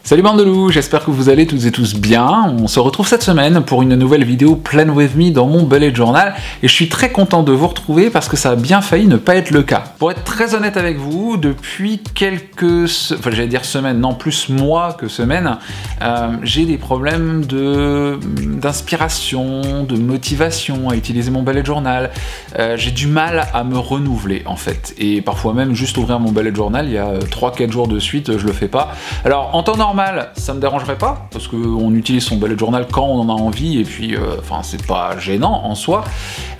Salut bande de loups, j'espère que vous allez toutes et tous bien. On se retrouve cette semaine pour une nouvelle vidéo Plan With Me dans mon bullet journal et je suis très content de vous retrouver parce que ça a bien failli ne pas être le cas. Pour être très honnête avec vous, depuis quelques semaines, non plus mois que semaines, j'ai des problèmes d'inspiration, de motivation à utiliser mon bullet journal. J'ai du mal à me renouveler en fait et parfois même juste ouvrir mon bullet journal, il y a 3-4 jours de suite je le fais pas. Alors en temps normal, ça me dérangerait pas parce qu'on utilise son bullet journal quand on en a envie et puis c'est pas gênant en soi,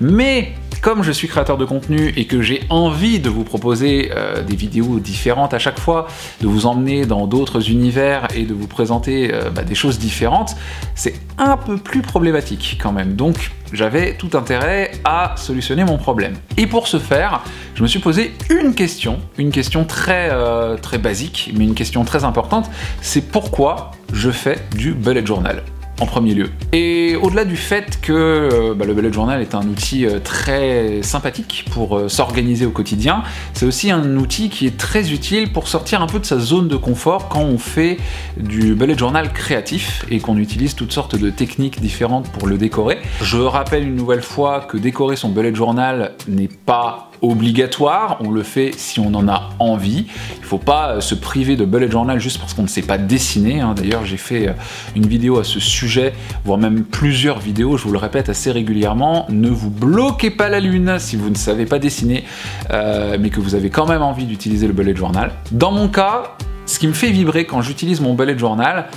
mais comme je suis créateur de contenu et que j'ai envie de vous proposer des vidéos différentes à chaque fois, de vous emmener dans d'autres univers et de vous présenter des choses différentes, c'est un peu plus problématique quand même. Donc j'avais tout intérêt à solutionner mon problème. Et pour ce faire, je me suis posé une question très basique, mais une question très importante, c'est pourquoi je fais du bullet journal en premier lieu. Et au-delà du fait que le bullet journal est un outil très sympathique pour s'organiser au quotidien, c'est aussi un outil qui est très utile pour sortir un peu de sa zone de confort quand on fait du bullet journal créatif et qu'on utilise toutes sortes de techniques différentes pour le décorer. Je rappelle une nouvelle fois que décorer son bullet journal n'est pas obligatoire, on le fait si on en a envie. Il ne faut pas se priver de bullet journal juste parce qu'on ne sait pas dessiner. D'ailleurs, j'ai fait une vidéo à ce sujet, voire même plusieurs vidéos, je vous le répète assez régulièrement. Ne vous bloquez pas la lune si vous ne savez pas dessiner, mais que vous avez quand même envie d'utiliser le bullet journal. Dans mon cas, ce qui me fait vibrer quand j'utilise mon bullet journal,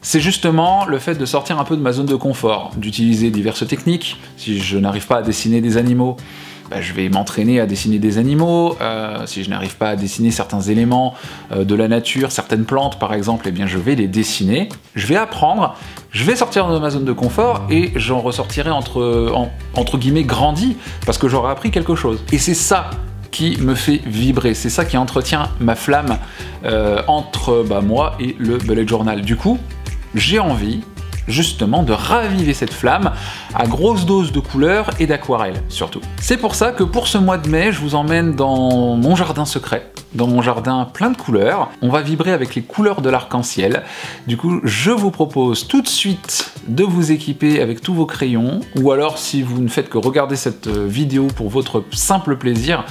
c'est justement le fait de sortir un peu de ma zone de confort, d'utiliser diverses techniques. Si je n'arrive pas à dessiner des animaux, je vais m'entraîner à dessiner des animaux. Si je n'arrive pas à dessiner certains éléments de la nature, certaines plantes par exemple, eh bien je vais les dessiner. Je vais apprendre, je vais sortir de ma zone de confort et j'en ressortirai entre guillemets grandi parce que j'aurai appris quelque chose. Et c'est ça qui me fait vibrer, c'est ça qui entretient ma flamme entre moi et le bullet journal. Du coup, j'ai envie justement de raviver cette flamme à grosse dose de couleurs et d'aquarelle surtout. C'est pour ça que pour ce mois de mai, je vous emmène dans mon jardin secret, dans mon jardin plein de couleurs. On va vibrer avec les couleurs de l'arc-en-ciel. Du coup, je vous propose tout de suite de vous équiper avec tous vos crayons, ou alors si vous ne faites que regarder cette vidéo pour votre simple plaisir,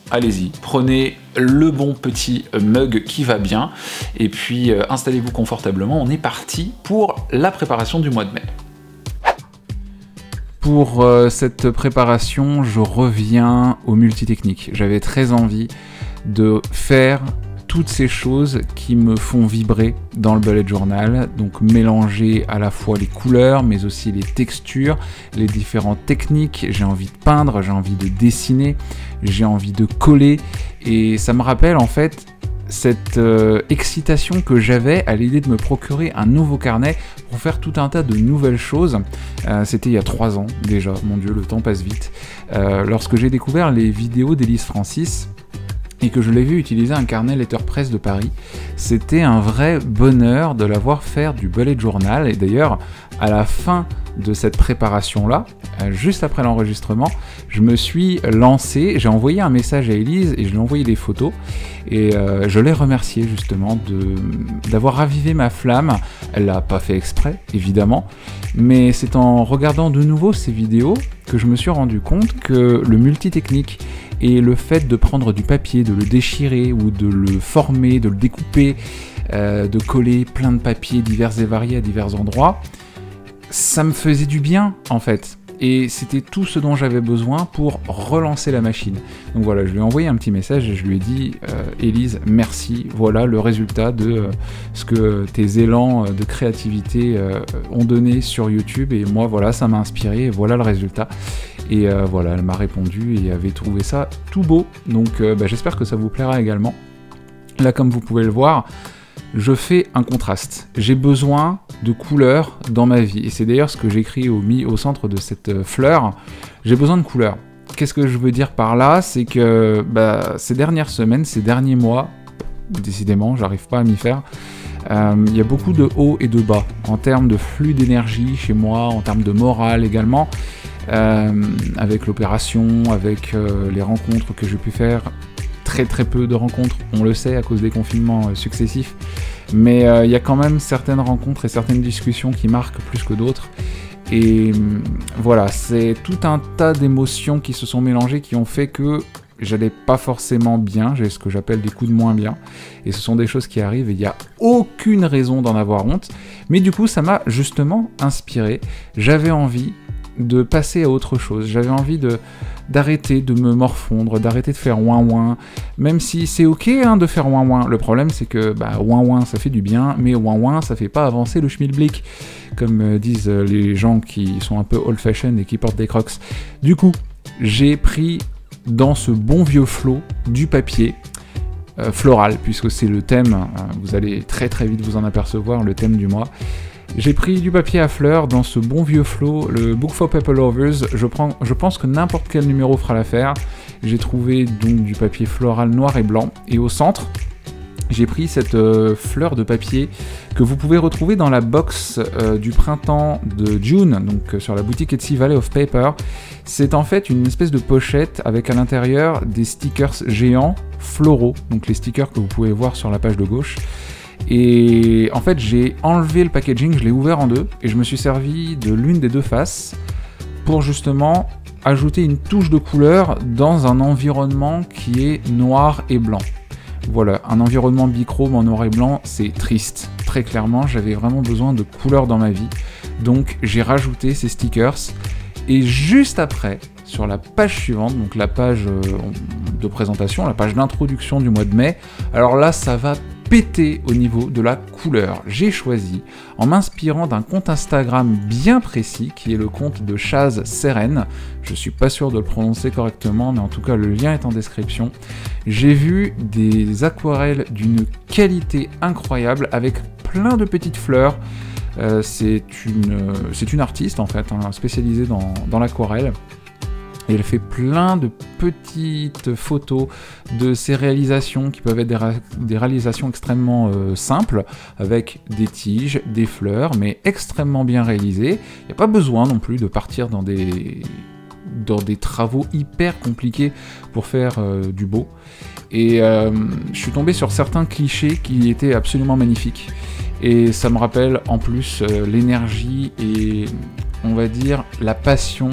allez-y, prenez le bon petit mug qui va bien, et puis installez-vous confortablement, on est parti pour la préparation du mois de mai. Pour cette préparation, je reviens aux multitechniques. J'avais très envie de faire toutes ces choses qui me font vibrer dans le bullet journal, donc mélanger à la fois les couleurs mais aussi les textures, les différentes techniques. J'ai envie de peindre, j'ai envie de dessiner, j'ai envie de coller, et ça me rappelle en fait cette excitation que j'avais à l'idée de me procurer un nouveau carnet pour faire tout un tas de nouvelles choses. C'était il y a 3 ans déjà, mon Dieu, le temps passe vite. Lorsque j'ai découvert les vidéos d'Élise Francis, et que je l'ai vu utiliser un carnet letterpress de Paris, c'était un vrai bonheur de la voir faire du bullet journal. Et d'ailleurs, à la fin de cette préparation-là, juste après l'enregistrement, je me suis lancé, j'ai envoyé un message à Élise et je lui ai envoyé des photos, et je l'ai remercié justement d'avoir ravivé ma flamme. Elle l'a pas fait exprès, évidemment, mais c'est en regardant de nouveau ces vidéos que je me suis rendu compte que le multitechnique et le fait de prendre du papier, de le déchirer ou de le former, de le découper, de coller plein de papiers divers et variés à divers endroits, ça me faisait du bien en fait. Et c'était tout ce dont j'avais besoin pour relancer la machine. Donc voilà, je lui ai envoyé un petit message et je lui ai dit Élise, merci, voilà le résultat de ce que tes élans de créativité ont donné sur YouTube, et moi voilà, ça m'a inspiré, et voilà le résultat. Et voilà, elle m'a répondu et avait trouvé ça tout beau. Donc j'espère que ça vous plaira également. Là, comme vous pouvez le voir, je fais un contraste. J'ai besoin de couleurs dans ma vie. Et c'est d'ailleurs ce que j'écris au centre de cette fleur. J'ai besoin de couleurs. Qu'est-ce que je veux dire par là? C'est que ces dernières semaines, ces derniers mois, décidément, j'arrive pas à m'y faire, il y a beaucoup de hauts et de bas, en termes de flux d'énergie chez moi, en termes de morale également, avec l'opération, avec les rencontres que j'ai pu faire. Très peu de rencontres, on le sait, à cause des confinements successifs. Mais il y a quand même certaines rencontres et certaines discussions qui marquent plus que d'autres. Et voilà, c'est tout un tas d'émotions qui se sont mélangées qui ont fait que j'allais pas forcément bien, j'ai ce que j'appelle des coups de moins bien, et ce sont des choses qui arrivent et il n'y a aucune raison d'en avoir honte, mais du coup ça m'a justement inspiré, j'avais envie de passer à autre chose, j'avais envie d'arrêter de me morfondre, d'arrêter de faire ouin-ouin, même si c'est ok hein, de faire ouin-ouin, le problème c'est que ouin-ouin ça fait du bien, mais ouin-ouin ça fait pas avancer le schmilblick, comme disent les gens qui sont un peu old-fashioned et qui portent des crocs. Du coup, j'ai pris dans ce bon vieux flot du papier floral, puisque c'est le thème, vous allez très très vite vous en apercevoir, le thème du mois. J'ai pris du papier à fleurs dans ce bon vieux flot, le Book for Paper Lovers, je pense que n'importe quel numéro fera l'affaire. J'ai trouvé donc du papier floral noir et blanc, et au centre, j'ai pris cette fleur de papier que vous pouvez retrouver dans la box du printemps de June, donc sur la boutique Etsy Valley of Paper. C'est en fait une espèce de pochette avec à l'intérieur des stickers géants floraux, donc les stickers que vous pouvez voir sur la page de gauche. Et en fait j'ai enlevé le packaging, je l'ai ouvert en deux, et je me suis servi de l'une des deux faces pour justement ajouter une touche de couleur dans un environnement qui est noir et blanc. Voilà, un environnement bichrome en noir et blanc, c'est triste. Très clairement, j'avais vraiment besoin de couleurs dans ma vie. Donc j'ai rajouté ces stickers. Et juste après, sur la page suivante, donc la page de présentation, la page d'introduction du mois de mai, alors là, ça va péter au niveau de la couleur. J'ai choisi, en m'inspirant d'un compte Instagram bien précis, qui est le compte de Chaz Seren, je suis pas sûr de le prononcer correctement, mais en tout cas le lien est en description, j'ai vu des aquarelles d'une qualité incroyable, avec plein de petites fleurs. C'est une artiste en fait, hein, spécialisée dans l'aquarelle. Et elle fait plein de petites photos de ses réalisations qui peuvent être des réalisations extrêmement simples, avec des tiges, des fleurs, mais extrêmement bien réalisées. Il n'y a pas besoin non plus de partir dans des travaux hyper compliqués pour faire du beau. Et je suis tombé sur certains clichés qui étaient absolument magnifiques. Et ça me rappelle en plus l'énergie et on va dire la passion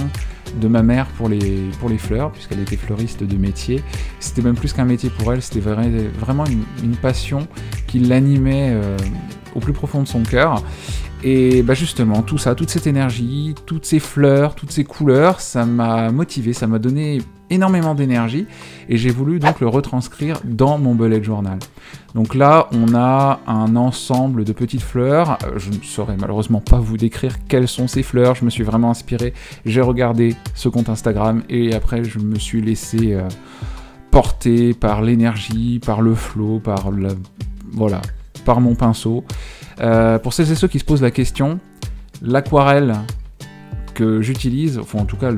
de ma mère pour les fleurs, puisqu'elle était fleuriste de métier. C'était même plus qu'un métier pour elle, c'était vraiment une passion qui l'animait au plus profond de son cœur. Et justement, tout ça, toute cette énergie, toutes ces fleurs, toutes ces couleurs, ça m'a motivé, ça m'a donné énormément d'énergie, et j'ai voulu donc le retranscrire dans mon bullet journal. Donc là, on a un ensemble de petites fleurs, je ne saurais malheureusement pas vous décrire quelles sont ces fleurs, je me suis vraiment inspiré, j'ai regardé ce compte Instagram, et après je me suis laissé porter par l'énergie, par le flow, par mon pinceau. Pour celles et ceux qui se posent la question, l'aquarelle que j'utilise, enfin en tout cas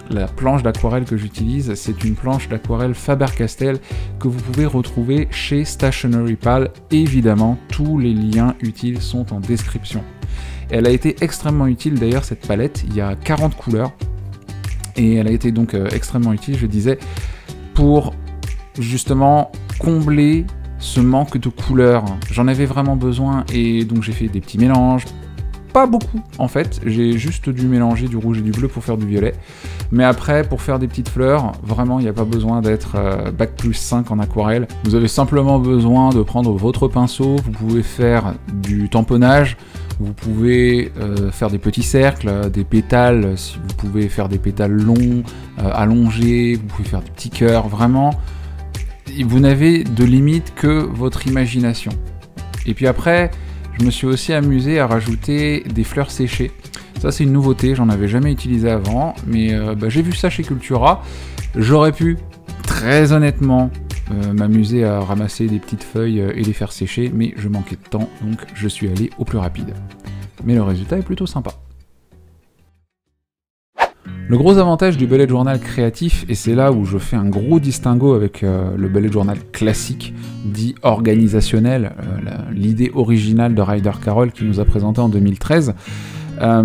la planche d'aquarelle que j'utilise, c'est une planche d'aquarelle Faber-Castell que vous pouvez retrouver chez Stationery Pal. Évidemment, tous les liens utiles sont en description. Elle a été extrêmement utile d'ailleurs, cette palette, il y a 40 couleurs, et elle a été donc extrêmement utile, je disais, pour justement combler ce manque de couleurs. J'en avais vraiment besoin, et donc j'ai fait des petits mélanges. Pas beaucoup en fait, j'ai juste dû mélanger du rouge et du bleu pour faire du violet. Mais après, pour faire des petites fleurs, vraiment il n'y a pas besoin d'être bac plus 5 en aquarelle. Vous avez simplement besoin de prendre votre pinceau, vous pouvez faire du tamponnage, vous pouvez faire des petits cercles, des pétales, si vous pouvez faire des pétales longs, allongés, vous pouvez faire des petits cœurs, vraiment. Vous n'avez de limite que votre imagination. Et puis après, je me suis aussi amusé à rajouter des fleurs séchées. Ça c'est une nouveauté, j'en avais jamais utilisé avant, mais j'ai vu ça chez Cultura. J'aurais pu, très honnêtement, m'amuser à ramasser des petites feuilles et les faire sécher, mais je manquais de temps, donc je suis allé au plus rapide. Mais le résultat est plutôt sympa. Le gros avantage du bullet journal créatif, et c'est là où je fais un gros distinguo avec le bullet journal classique, dit organisationnel, l'idée originale de Ryder Carroll qui nous a présenté en 2013,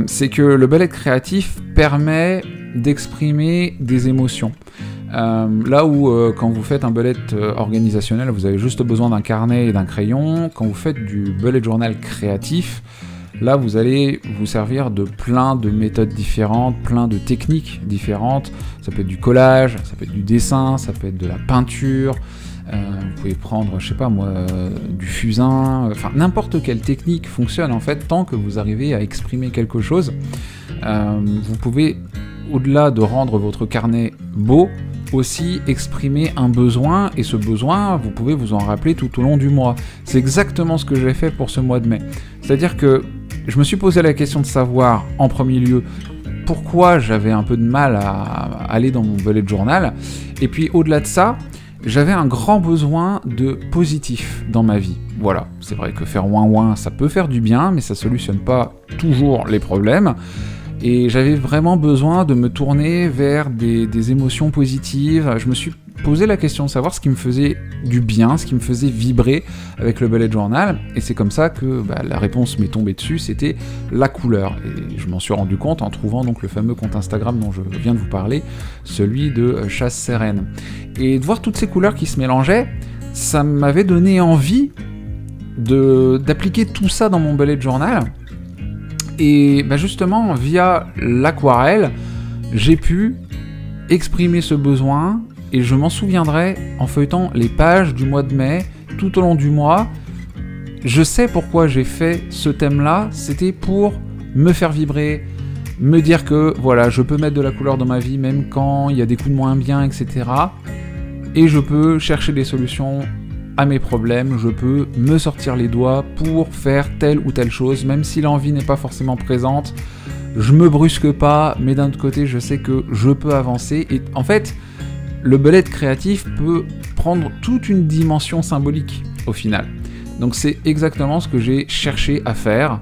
c'est que le bullet créatif permet d'exprimer des émotions. Là où quand vous faites un bullet organisationnel, vous avez juste besoin d'un carnet et d'un crayon. Quand vous faites du bullet journal créatif, là vous allez vous servir de plein de méthodes différentes, plein de techniques différentes. Ça peut être du collage, ça peut être du dessin, ça peut être de la peinture. Vous pouvez prendre, je sais pas moi, du fusain, enfin n'importe quelle technique fonctionne en fait tant que vous arrivez à exprimer quelque chose. Vous pouvez, au-delà de rendre votre carnet beau, aussi exprimer un besoin, et ce besoin, vous pouvez vous en rappeler tout au long du mois. C'est exactement ce que j'ai fait pour ce mois de mai. C'est-à-dire que je me suis posé la question de savoir, en premier lieu, pourquoi j'avais un peu de mal à aller dans mon bullet journal, et puis au-delà de ça, j'avais un grand besoin de positif dans ma vie. Voilà, c'est vrai que faire ouin-ouin, ça peut faire du bien, mais ça solutionne pas toujours les problèmes. Et j'avais vraiment besoin de me tourner vers des émotions positives. Je me suis posé la question de savoir ce qui me faisait du bien, ce qui me faisait vibrer avec le bullet journal. Et c'est comme ça que la réponse m'est tombée dessus, c'était la couleur. Et je m'en suis rendu compte en trouvant donc le fameux compte Instagram dont je viens de vous parler, celui de Chasse Sereine. Et de voir toutes ces couleurs qui se mélangeaient, ça m'avait donné envie d'appliquer tout ça dans mon bullet journal. Et justement, via l'aquarelle, j'ai pu exprimer ce besoin, et je m'en souviendrai en feuilletant les pages du mois de mai, tout au long du mois. Je sais pourquoi j'ai fait ce thème-là, c'était pour me faire vibrer, me dire que voilà, je peux mettre de la couleur dans ma vie, même quand il y a des coups de moins bien, etc. Et je peux chercher des solutions à mes problèmes, je peux me sortir les doigts pour faire telle ou telle chose, même si l'envie n'est pas forcément présente, je me brusque pas, mais d'un autre côté, je sais que je peux avancer. Et en fait, le bullet créatif peut prendre toute une dimension symbolique au final. Donc c'est exactement ce que j'ai cherché à faire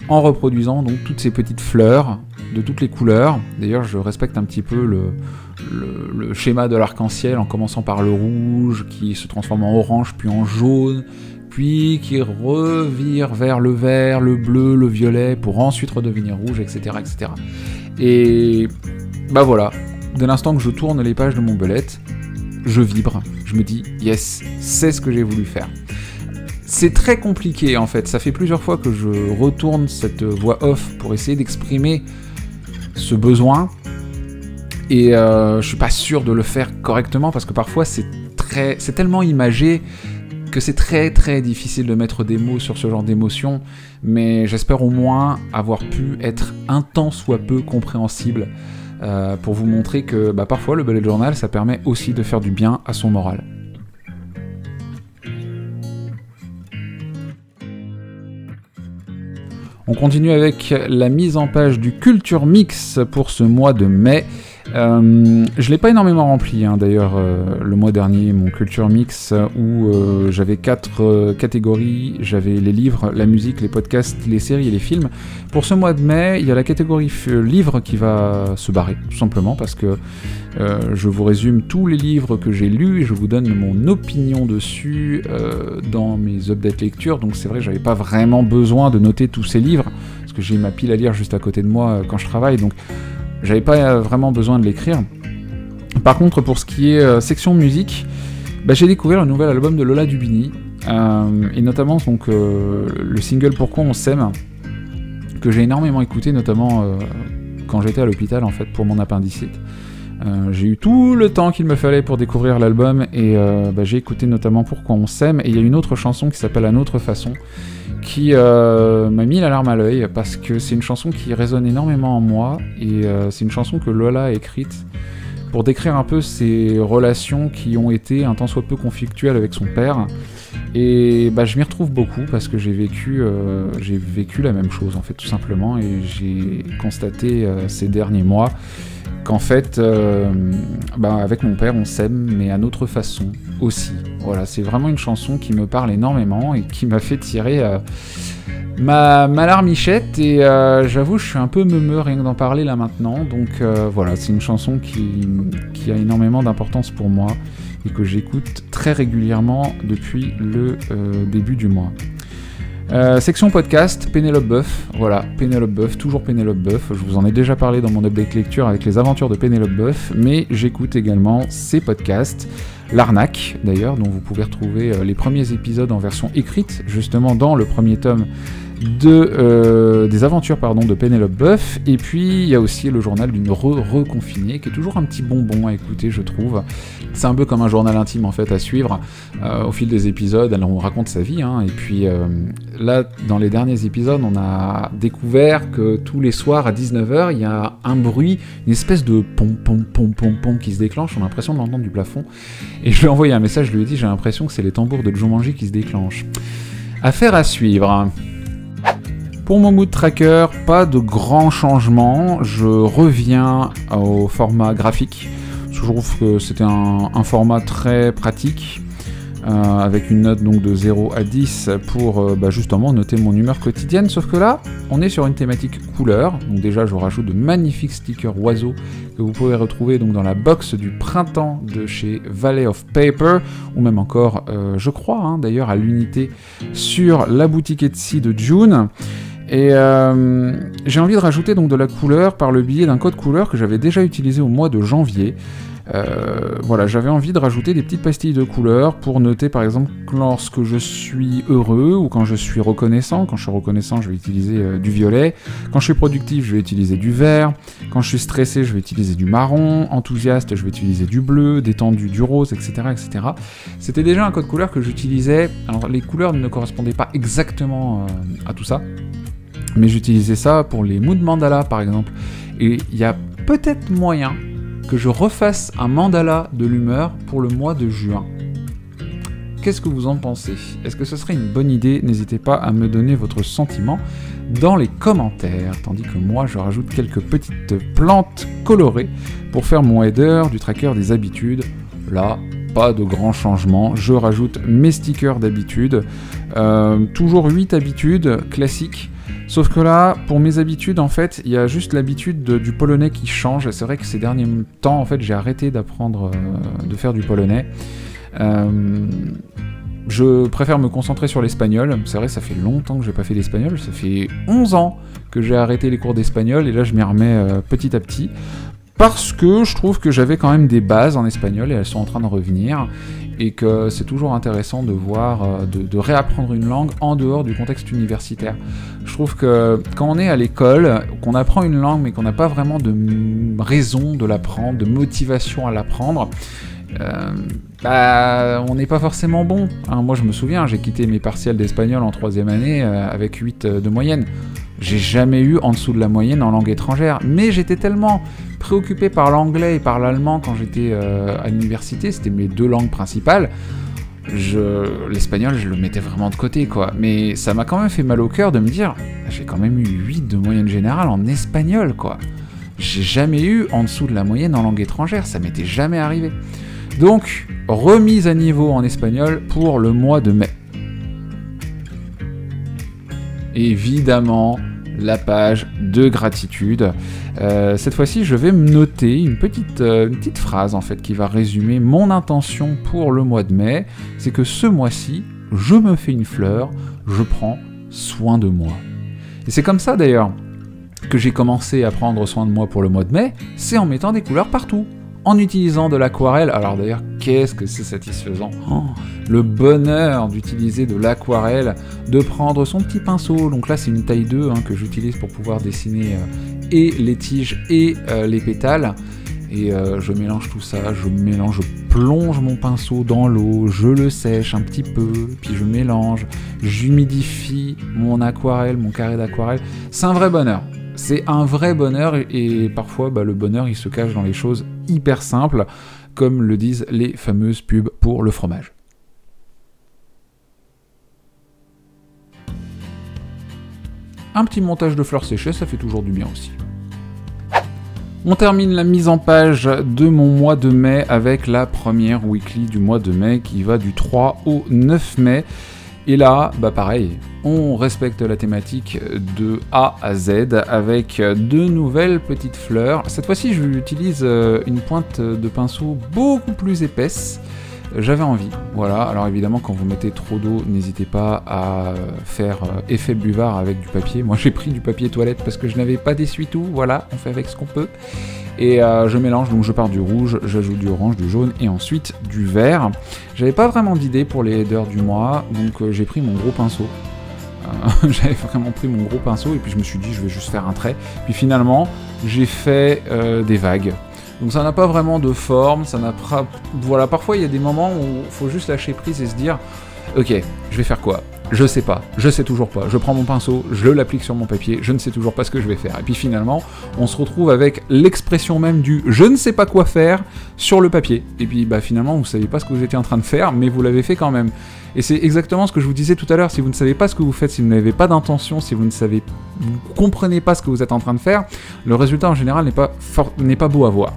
en reproduisant donc toutes ces petites fleurs de toutes les couleurs. D'ailleurs, je respecte un petit peu le schéma de l'arc-en-ciel en commençant par le rouge qui se transforme en orange, puis en jaune, puis qui revire vers le vert, le bleu, le violet, pour ensuite redevenir rouge, etc. etc. Et voilà, dès l'instant que je tourne les pages de mon bullet, je vibre, je me dis « yes, c'est ce que j'ai voulu faire ». C'est très compliqué en fait, ça fait plusieurs fois que je retourne cette voix off pour essayer d'exprimer ce besoin, et je suis pas sûr de le faire correctement parce que parfois c'est tellement imagé que c'est très très difficile de mettre des mots sur ce genre d'émotion, mais j'espère au moins avoir pu être un tant soit peu compréhensible pour vous montrer que parfois le bullet journal ça permet aussi de faire du bien à son moral. On continue avec la mise en page du Culture Mix pour ce mois de mai. Je l'ai pas énormément rempli d'ailleurs le mois dernier, mon Culture Mix où j'avais 4 catégories, j'avais les livres, la musique, les podcasts, les séries et les films. Pour ce mois de mai, il y a la catégorie livres qui va se barrer, tout simplement parce que je vous résume tous les livres que j'ai lus et je vous donne mon opinion dessus dans mes updates lecture. Donc c'est vrai que j'avais pas vraiment besoin de noter tous ces livres parce que j'ai ma pile à lire juste à côté de moi quand je travaille, donc j'avais pas vraiment besoin de l'écrire. Par contre, pour ce qui est section musique, j'ai découvert le nouvel album de Lola Dubini, et notamment donc, le single Pourquoi on s'aime, que j'ai énormément écouté, notamment quand j'étais à l'hôpital en fait pour mon appendicite. J'ai eu tout le temps qu'il me fallait pour découvrir l'album, et j'ai écouté notamment Pourquoi on s'aime, et il y a une autre chanson qui s'appelle À notre façon, qui m'a mis la larme à l'œil, parce que c'est une chanson qui résonne énormément en moi, et c'est une chanson que Lola a écrite pour décrire un peu ses relations qui ont été un tant soit peu conflictuelles avec son père, et je m'y retrouve beaucoup, parce que j'ai vécu la même chose en fait, tout simplement, et j'ai constaté ces derniers mois qu'en fait, avec mon père, on s'aime, mais à notre façon aussi. Voilà, c'est vraiment une chanson qui me parle énormément et qui m'a fait tirer ma larmichette, et j'avoue, je suis un peu meumeux rien que d'en parler là maintenant. Donc voilà, c'est une chanson qui a énormément d'importance pour moi et que j'écoute très régulièrement depuis le début du mois. Section podcast, Pénélope Boeuf. Voilà, Pénélope Boeuf, toujours Pénélope Boeuf. Je vous en ai déjà parlé dans mon update lecture avec les aventures de Pénélope Boeuf, mais j'écoute également ses podcasts. L'Arnaque, d'ailleurs, dont vous pouvez retrouver les premiers épisodes en version écrite, justement dans le premier tome des aventures de Pénélope Boeuf. Et puis il y a aussi le journal d'une reconfinée qui est toujours un petit bonbon à écouter, je trouve. C'est un peu comme un journal intime en fait à suivre au fil des épisodes. Alors on raconte sa vie et puis là dans les derniers épisodes on a découvert que tous les soirs à 19h il y a un bruit, une espèce de pom pom pom pom pom qui se déclenche. On a l'impression de l'entendre du plafond et je lui ai envoyé un message, je lui ai dit j'ai l'impression que c'est les tambours de Jumanji qui se déclenchent. Affaire à suivre. Pour mon mood tracker, pas de grands changements, je reviens au format graphique. Je trouve que c'était un format très pratique, avec une note donc de 0 à 10 pour justement noter mon humeur quotidienne, sauf que là, on est sur une thématique couleur. Donc déjà, je rajoute de magnifiques stickers oiseaux que vous pouvez retrouver donc dans la box du printemps de chez Valley of Paper, ou même encore, je crois d'ailleurs, à l'unité sur la boutique Etsy de June. Et j'ai envie de rajouter donc de la couleur par le biais d'un code couleur que j'avais déjà utilisé au mois de janvier. Voilà, j'avais envie de rajouter des petites pastilles de couleur pour noter par exemple lorsque je suis heureux ou quand je suis reconnaissant. Quand je suis reconnaissant, je vais utiliser du violet. Quand je suis productif, je vais utiliser du vert. Quand je suis stressé, je vais utiliser du marron. Enthousiaste, je vais utiliser du bleu. Détendu, du rose, etc. etc. C'était déjà un code couleur que j'utilisais. Alors les couleurs ne correspondaient pas exactement à tout ça, mais j'utilisais ça pour les mood mandala par exemple. Et il y a peut-être moyen que je refasse un mandala de l'humeur pour le mois de juin. Qu'est-ce que vous en pensez? Est-ce que ce serait une bonne idée? N'hésitez pas à me donner votre sentiment dans les commentaires, tandis que moi je rajoute quelques petites plantes colorées pour faire mon header du tracker des habitudes. Là, pas de grands changements, je rajoute mes stickers d'habitude, toujours 8 habitudes classiques. Sauf que là, pour mes habitudes, en fait, il y a juste l'habitude du polonais qui change. C'est vrai que ces derniers temps, en fait, j'ai arrêté d'apprendre de faire du polonais. Je préfère me concentrer sur l'espagnol. C'est vrai, ça fait longtemps que j'ai pas fait l'espagnol. Ça fait 11 ans que j'ai arrêté les cours d'espagnol et là, je m'y remets petit à petit. Parce que je trouve que j'avais quand même des bases en espagnol et elles sont en train de revenir. Et que c'est toujours intéressant de voir, de réapprendre une langue en dehors du contexte universitaire. Je trouve que quand on est à l'école, qu'on apprend une langue mais qu'on n'a pas vraiment de raison de l'apprendre, de motivation à l'apprendre, on n'est pas forcément bon. Moi je me souviens, j'ai quitté mes partiels d'espagnol en 3e année avec 8 de moyenne. J'ai jamais eu en dessous de la moyenne en langue étrangère, mais j'étais tellement préoccupé par l'anglais et par l'allemand quand j'étais à l'université, c'était mes 2 langues principales. L'espagnol, je le mettais vraiment de côté, quoi. Mais ça m'a quand même fait mal au cœur de me dire, j'ai quand même eu 8 de moyenne générale en espagnol, quoi. J'ai jamais eu en dessous de la moyenne en langue étrangère, ça m'était jamais arrivé. Donc, remise à niveau en espagnol pour le mois de mai. Évidemment, la page de gratitude. Cette fois-ci, je vais me noter une petite phrase en fait qui va résumer mon intention pour le mois de mai. C'est que ce mois-ci, je me fais une fleur, je prends soin de moi. Et c'est comme ça d'ailleurs que j'ai commencé à prendre soin de moi pour le mois de mai, c'est en mettant des couleurs partout. En utilisant de l'aquarelle. Alors d'ailleurs, qu'est-ce que c'est satisfaisant, le bonheur d'utiliser de l'aquarelle, de prendre son petit pinceau. Donc là, c'est une taille 2 que j'utilise pour pouvoir dessiner et les tiges et les pétales. Et je mélange tout ça, je plonge mon pinceau dans l'eau, je le sèche un petit peu, puis je mélange, j'humidifie mon aquarelle, mon carré d'aquarelle. C'est un vrai bonheur. C'est un vrai bonheur et parfois le bonheur il se cache dans les choses hyper simples, comme le disent les fameuses pubs pour le fromage. Un petit montage de fleurs séchées, ça fait toujours du bien aussi. On termine la mise en page de mon mois de mai avec la première weekly du mois de mai qui va du 3 au 9 mai. Et là, pareil, on respecte la thématique de A à Z avec 2 nouvelles petites fleurs. Cette fois-ci, j'utilise une pointe de pinceau beaucoup plus épaisse J'avais envie, voilà. Alors évidemment, quand vous mettez trop d'eau, n'hésitez pas à faire effet buvard avec du papier. Moi, j'ai pris du papier toilette parce que je n'avais pas d'essuie-tout. Voilà, on fait avec ce qu'on peut. Et je mélange, donc je pars du rouge, j'ajoute du orange, du jaune et ensuite du vert. J'avais pas vraiment d'idée pour les headers du mois, donc j'ai pris mon gros pinceau. J'avais vraiment pris mon gros pinceau et puis je me suis dit je vais juste faire un trait. Puis finalement, j'ai fait des vagues. Donc ça n'a pas vraiment de forme, ça n'a pas... Voilà, parfois il y a des moments où il faut juste lâcher prise et se dire « Ok, je vais faire quoi ? Je sais pas, je sais toujours pas. Je prends mon pinceau, je l'applique sur mon papier, je ne sais toujours pas ce que je vais faire. » Et puis finalement, on se retrouve avec l'expression même du « je ne sais pas quoi faire » sur le papier. Et puis bah finalement, vous savez pas ce que vous étiez en train de faire, mais vous l'avez fait quand même. Et c'est exactement ce que je vous disais tout à l'heure, si vous ne savez pas ce que vous faites, si vous n'avez pas d'intention, si vous ne comprenez pas ce que vous êtes en train de faire, le résultat en général n'est pas beau à voir,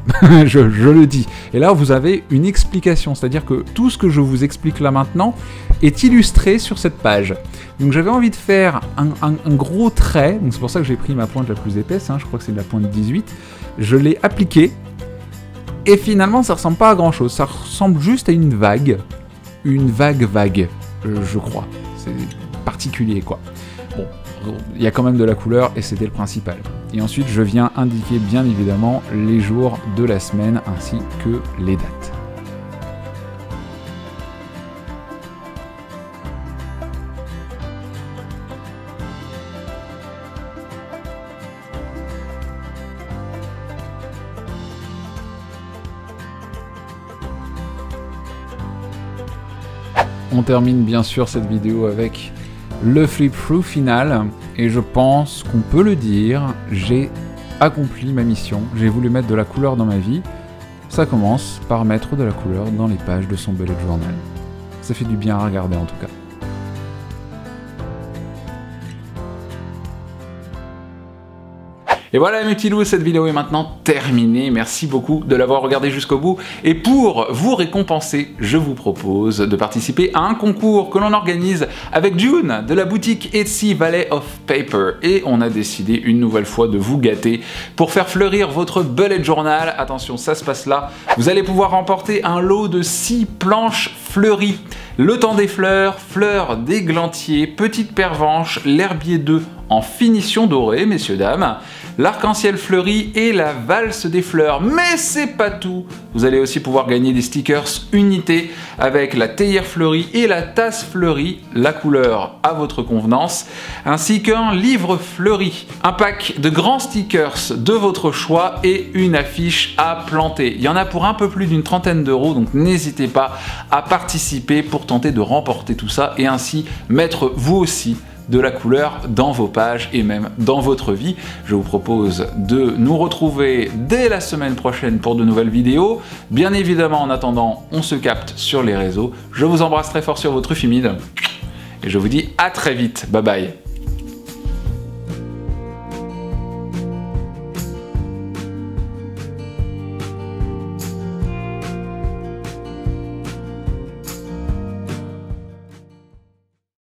je le dis. Et là, vous avez une explication, c'est-à-dire que tout ce que je vous explique là maintenant est illustré sur cette page. Donc j'avais envie de faire un gros trait, donc c'est pour ça que j'ai pris ma pointe la plus épaisse, hein, je crois que c'est de la pointe 18, je l'ai appliqué, et finalement ça ressemble pas à grand chose, ça ressemble juste à une vague, je crois. C'est particulier, quoi. Bon, il y a quand même de la couleur et c'était le principal. Et ensuite, je viens indiquer bien évidemment les jours de la semaine ainsi que les dates. On termine bien sûr cette vidéo avec le flip-through final, et je pense qu'on peut le dire, j'ai accompli ma mission, j'ai voulu mettre de la couleur dans ma vie. Ça commence par mettre de la couleur dans les pages de son bullet journal. Ça fait du bien à regarder en tout cas. Et voilà mes petits loups, cette vidéo est maintenant terminée. Merci beaucoup de l'avoir regardé jusqu'au bout. Et pour vous récompenser, je vous propose de participer à un concours que l'on organise avec June de la boutique Etsy Valley of Paper. Et on a décidé une nouvelle fois de vous gâter pour faire fleurir votre bullet journal. Attention, ça se passe là. Vous allez pouvoir remporter un lot de 6 planches fleuries. Le temps des fleurs, fleurs d'églantier, petite pervenche, l'herbier 2 en finition dorée, messieurs, dames, l'arc-en-ciel fleuri et la valse des fleurs. Mais c'est pas tout! Vous allez aussi pouvoir gagner des stickers unités avec la théière fleurie et la tasse fleurie, la couleur à votre convenance, ainsi qu'un livre fleuri, un pack de grands stickers de votre choix et une affiche à planter. Il y en a pour un peu plus d'une trentaine d'euros, donc n'hésitez pas à participer pour tenter de remporter tout ça et ainsi mettre vous aussi de la couleur dans vos pages et même dans votre vie. Je vous propose de nous retrouver dès la semaine prochaine pour de nouvelles vidéos. Bien évidemment, en attendant, on se capte sur les réseaux. Je vous embrasse très fort sur votre Trufimide et je vous dis à très vite. Bye bye.